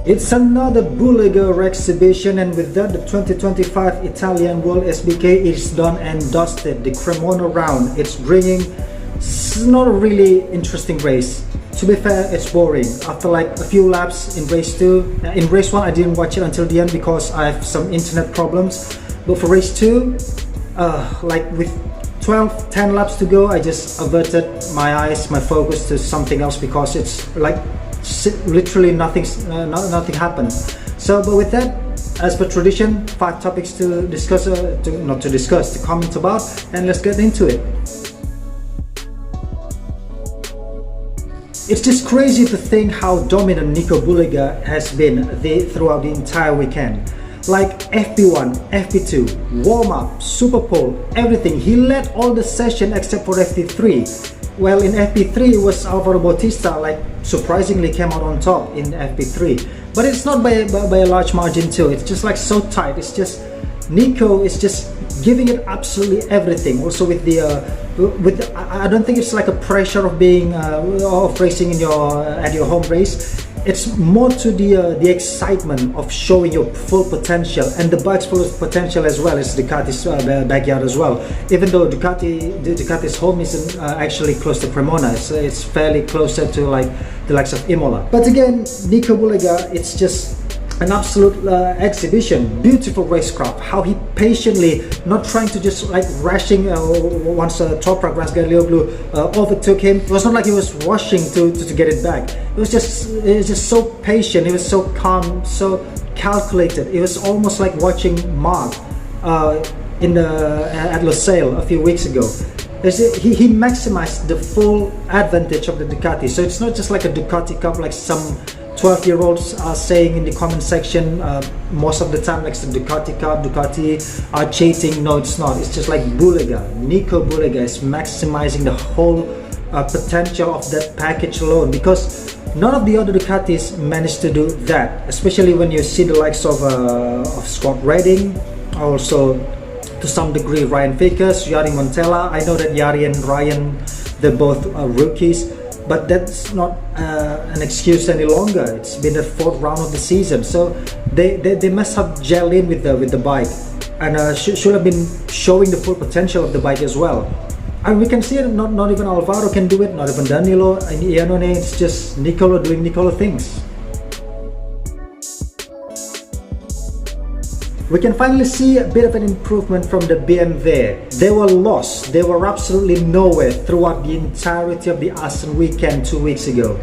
It's another Bulliger exhibition, and with that the 2025 Italian WorldSBK is done and dusted. The Cremona round, it's bringing, it's not a really interesting race. To be fair, it's boring. After like a few laps in race 2, in race 1 I didn't watch it until the end because I have some internet problems. But for race 2, like with 10 laps to go, I just averted my eyes, my focus to something else because it's like literally nothing happened. So, but with that, as per tradition, 5 topics to discuss, to comment about, and let's get into it. It's just crazy to think how dominant Nico Bulliger has been throughout the entire weekend. Like FP1, FP2, warm-up, Super Pole, everything. He led all the session except for FP3. Well, in FP3 it was Alvaro Bautista, like surprisingly came out on top in FP3. But it's not by a large margin too. It's just like so tight. It's just Nico is just giving it absolutely everything. Also with the I don't think it's like a pressure of being of racing in at your home race. It's more to the excitement of showing your full potential, and the bike's full potential as well. It's Ducati's backyard as well. Even though Ducati's home isn't actually close to Cremona, it's fairly closer to like the likes of Imola. But again, Nico Bulliger, it's just an absolute exhibition. Beautiful racecraft. How he patiently, not trying to just like rushing once Toprak Razgatlioglu overtook him. It was not like he was rushing to get it back. It was just so patient. He was so calm, so calculated. It was almost like watching Mark at Losail a few weeks ago. He maximized the full advantage of the Ducati. So it's not just like a Ducati Cup like some 12-year-olds are saying in the comment section most of the time, like the Ducati Cup, Ducati are cheating. No, it's not. It's just like Bulliger. Nico Bulliger is maximizing the whole potential of that package alone, because none of the other Ducatis managed to do that, especially when you see the likes of Scott Redding, also to some degree Ryan Vickers, Yari Montella. I know that Yari and Ryan, they're both rookies, but that's not an excuse any longer. It's been the 4th round of the season, so they must have gelled in with the bike, and should have been showing the full potential of the bike as well. And we can see it. Not even Alvaro can do it. Not even Danilo and Iannone. It's just Nicolo doing Nicolo things. We can finally see a bit of an improvement from the BMW. They were lost. They were absolutely nowhere throughout the entirety of the Assen weekend 2 weeks ago.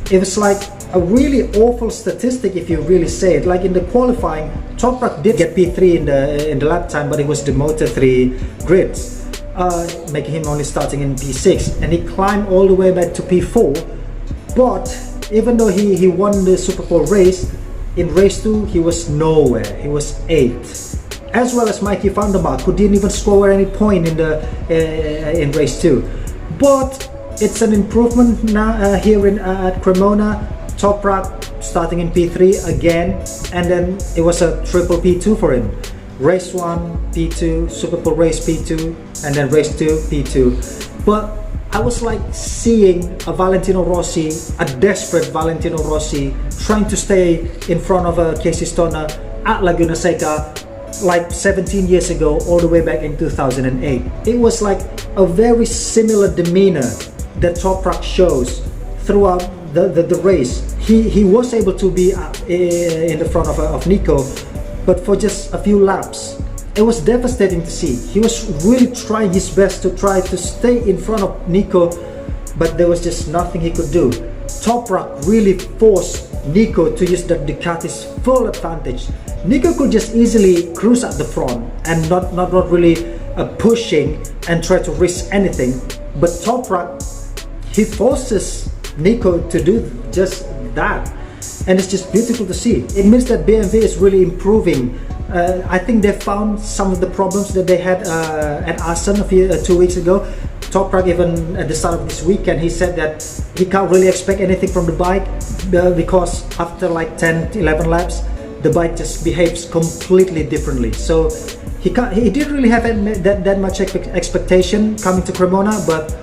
It was like a really awful statistic if you really say it. Like in the qualifying, Toprak did get P3 in the lap time, but it was the Motor 3 grids, making him only starting in P6, and he climbed all the way back to P4. But even though he won the Super Pole race, in race 2, he was nowhere. He was 8th, as well as Mikey van der Mark, who didn't even score any point in race 2. But it's an improvement now here at Cremona. Toprak starting in P3 again, and then it was a triple P2 for him. Race 1 P2, Super Pole race P2, and then race 2 P2. But I was like seeing a Valentino Rossi, a desperate Valentino Rossi, trying to stay in front of Casey Stoner at Laguna Seca like 17 years ago, all the way back in 2008. It was like a very similar demeanor that Toprak shows throughout the race. He was able to be in the front of Nico, but for just a few laps. It was devastating to see. He was really trying his best to try to stay in front of Nico, but there was just nothing he could do. Toprak really forced Nico to use the Ducati's full advantage. Nico could just easily cruise at the front and not really pushing and try to risk anything. But Toprak, he forces Nico to do just that, and it's just beautiful to see. It means that BMW is really improving. I think they found some of the problems that they had at Assen 2 weeks ago. Toprak, even at the start of this weekend, he said that he can't really expect anything from the bike because after like 10-11 laps, the bike just behaves completely differently. So he didn't really have that much expectation coming to Cremona, but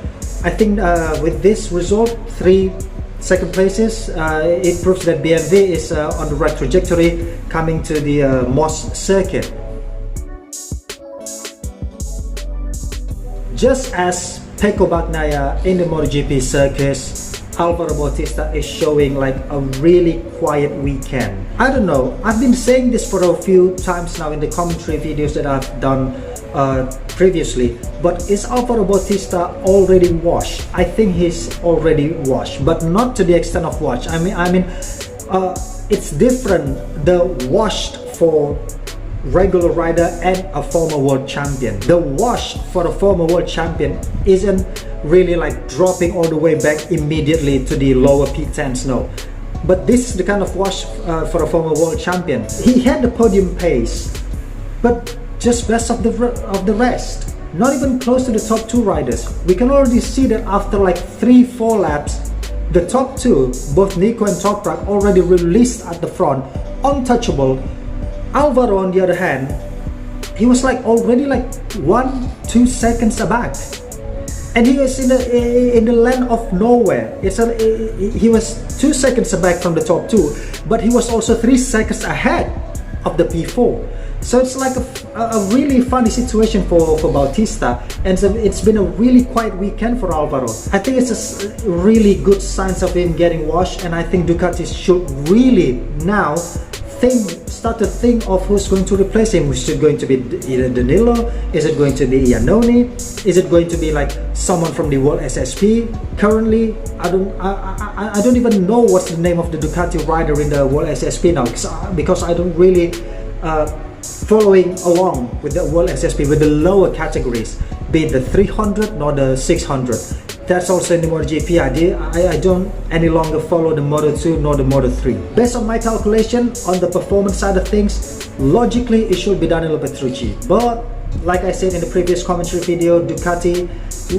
I think with this result, 3 second places. It proves that BMW is on the right trajectory coming to the Moss circuit. Just as Pecco Bagnaia in the MotoGP circus, Alvaro Bautista is showing like a really quiet weekend. I don't know, I've been saying this for a few times now in the commentary videos that I've done previously, but is Alvaro Bautista already washed? I think he's already washed, but not to the extent of washed. I mean, it's different, the washed for regular rider and a former world champion. The wash for a former world champion isn't really like dropping all the way back immediately to the lower P10s, no. But this is the kind of wash for a former world champion. He had the podium pace, but just best of the rest. Not even close to the top two riders. We can already see that after like 3-4 laps, the top two, both Nico and Toprak, already released at the front, untouchable. Alvaro, on the other hand, he was like already like 1-2 seconds aback, and he was in the land of nowhere. He was 2 seconds aback from the top two, but he was also 3 seconds ahead of the P4. So it's like a really funny situation for Bautista, and so it's been a really quiet weekend for Alvaro. I think it's a really good signs of him getting washed, and I think Ducati should really now start to think of who's going to replace him. Is it going to be either Danilo? Is it going to be Iannone? Is it going to be like someone from the World SSP? Currently, I don't even know what's the name of the Ducati rider in the World SSP now, because I don't really following along with the World SSP with the lower categories, be it the 300 nor the 600. That's also in the MotoGP. I don't any longer follow the Moto2 nor the Moto3. Based on my calculation on the performance side of things, logically it should be Danilo Petrucci. But like I said in the previous commentary video, Ducati,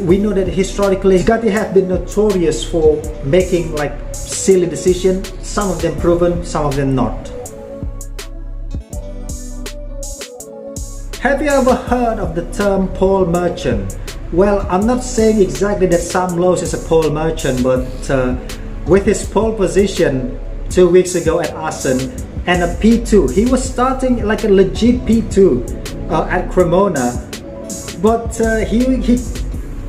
we know that historically Ducati have been notorious for making like silly decisions. Some of them proven, some of them not. Have you ever heard of the term pole merchant? Well, I'm not saying exactly that Sam Lowes is a pole merchant, but with his pole position 2 weeks ago at Assen and a P2, he was starting like a legit P2 at Cremona, but he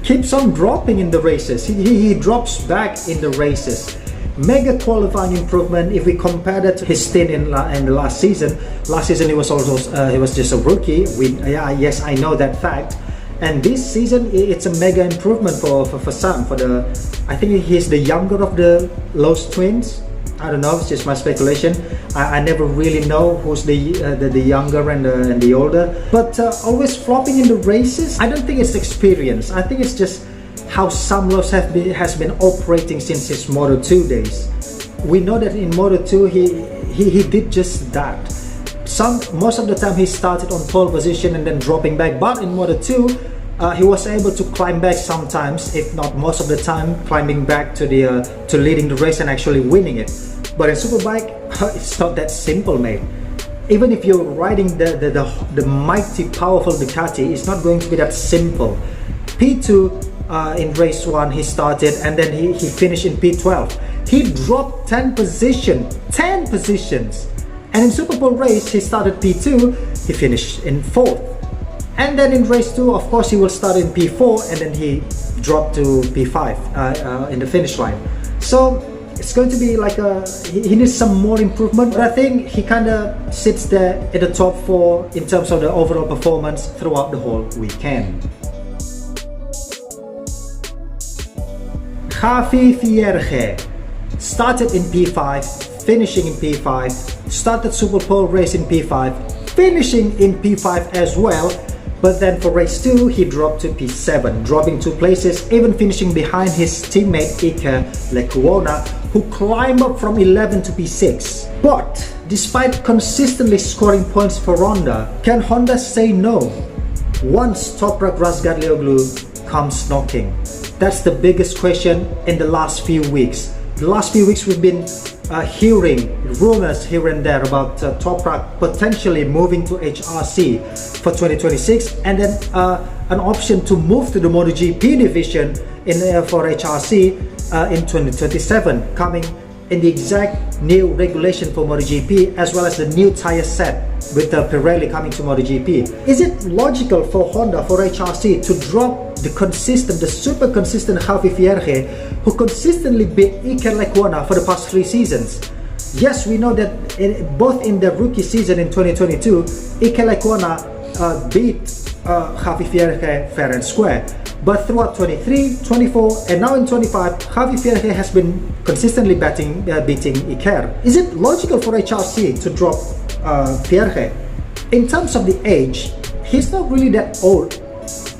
keeps on dropping in the races. He drops back in the races. Mega qualifying improvement if we compare that to his stint in the last season. Last season he was just a rookie. Yes, I know that fact. And this season it's a mega improvement for Sam. I think he's the younger of the Lowes twins. I don't know, it's just my speculation. I never really know who's the younger and the older. But always flopping in the races, I don't think it's experience. I think it's just how Sam Lowes has been operating since his Moto2 days. We know that in Moto2 he did just that. Most of the time he started on pole position and then dropping back, but in Moto2 he was able to climb back sometimes, if not most of the time, climbing back to leading the race and actually winning it. But in Superbike, it's not that simple, mate. Even if you're riding the mighty powerful Ducati, it's not going to be that simple. P2 in race 1 he started, and then he finished in P12. He dropped 10 positions. And in Super Bowl race, he started P2, he finished in 4th. And then in race 2, of course, he will start in P4 and then he dropped to P5 in the finish line. So it's going to be like he needs some more improvement, but I think he kind of sits there in the top 4 in terms of the overall performance throughout the whole weekend. Javi Vierge started in P5, finishing in P5, started Super Pole race in P5, finishing in P5 as well, but then for race 2 he dropped to P7, dropping 2 places, even finishing behind his teammate Iker Lecuona, who climbed up from 11 to P6. But despite consistently scoring points for Honda, can Honda say no once Toprak Razgatlioglu comes knocking? That's the biggest question in the last few weeks. The last few weeks we've been hearing rumors here and there about Toprak potentially moving to HRC for 2026, and then an option to move to the MotoGP division for HRC in 2027, coming in the exact new regulation for MotoGP, as well as the new tire set with the Pirelli coming to MotoGP. Is it logical for Honda, for HRC, to drop the super consistent Javi Vierge, who consistently beat Iker Lecuona for the past 3 seasons? Yes, we know that both in the rookie season in 2022, Iker Lecuona beat Javi Vierge fair and square. But throughout 23, 24, and now in 25, Javi Vierge has been consistently beating Iker. Is it logical for HRC to drop Vierge? In terms of the age, he's not really that old.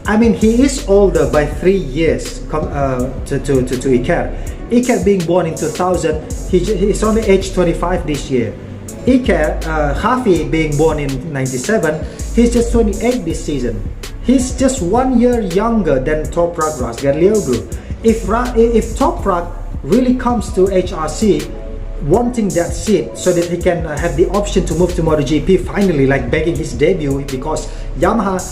I mean, he is older by 3 years to Iker. Iker being born in 2000, he's only age 25 this year. Iker, Javi being born in 97, he's just 28 this season. He's just 1 year younger than Toprak Razgatlioglu. If Toprak really comes to HRC wanting that seat so that he can have the option to move to MotoGP finally, like begging his debut, because Yamaha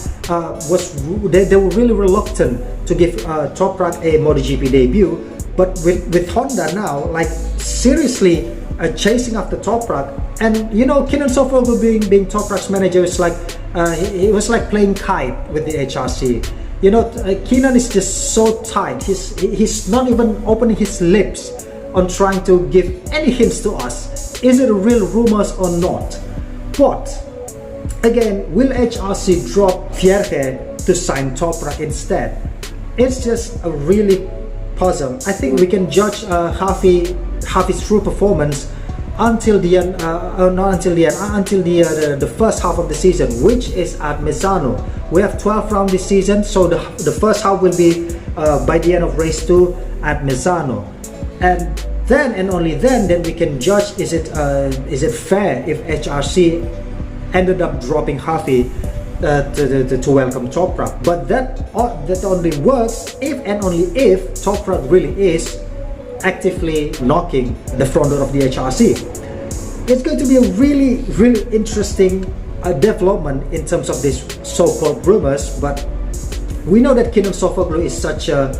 they were really reluctant to give Toprak a MotoGP debut. But with Honda now, like seriously chasing after Toprak, and you know, Kenan Sofuoglu being Toprak's manager is like he was like playing kite with the HRC. You know, Kenan is just so tight. He's not even opening his lips on trying to give any hints to us. Is it real rumors or not? But again, will HRC drop Vierge to sign Toprak instead? It's just a really puzzle. I think we can judge Javi's true performance until the end, until the first half of the season, which is at Misano. We have 12 rounds this season, so the first half will be by the end of race 2 at Misano, and then and only then we can judge is it fair if HRC ended up dropping Javi to welcome Toprak. But that only works if and only if Toprak really is actively knocking the front door of the HRC. It's going to be a really interesting development in terms of these so-called rumors, but we know that Kenan Sofuoglu is such a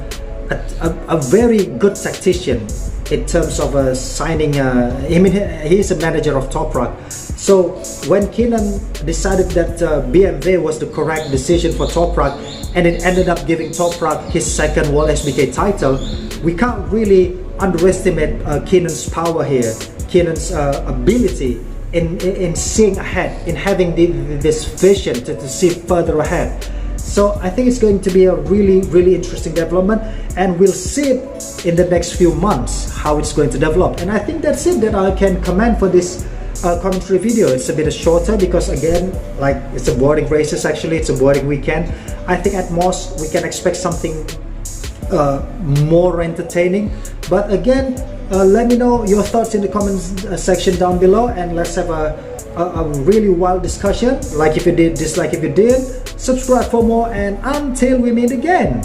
very good tactician in terms of signing. I mean, he is a manager of Toprak. So when Kenan decided that BMW was the correct decision for Toprak, and it ended up giving Toprak his second WorldSBK title, we can't really underestimate Kenan's power here, Kenan's ability in seeing ahead, in having this vision to see further ahead. So I think it's going to be a really interesting development, and we'll see it in the next few months how it's going to develop. And I think that's it that I can comment for this commentary video. It's a bit shorter because again, like, it's a boring races. Actually, it's a boring weekend. I think at most we can expect something more entertaining. But again, let me know your thoughts in the comments section down below, and let's have a really wild discussion. Like if you did, dislike if you did, subscribe for more, and until we meet again.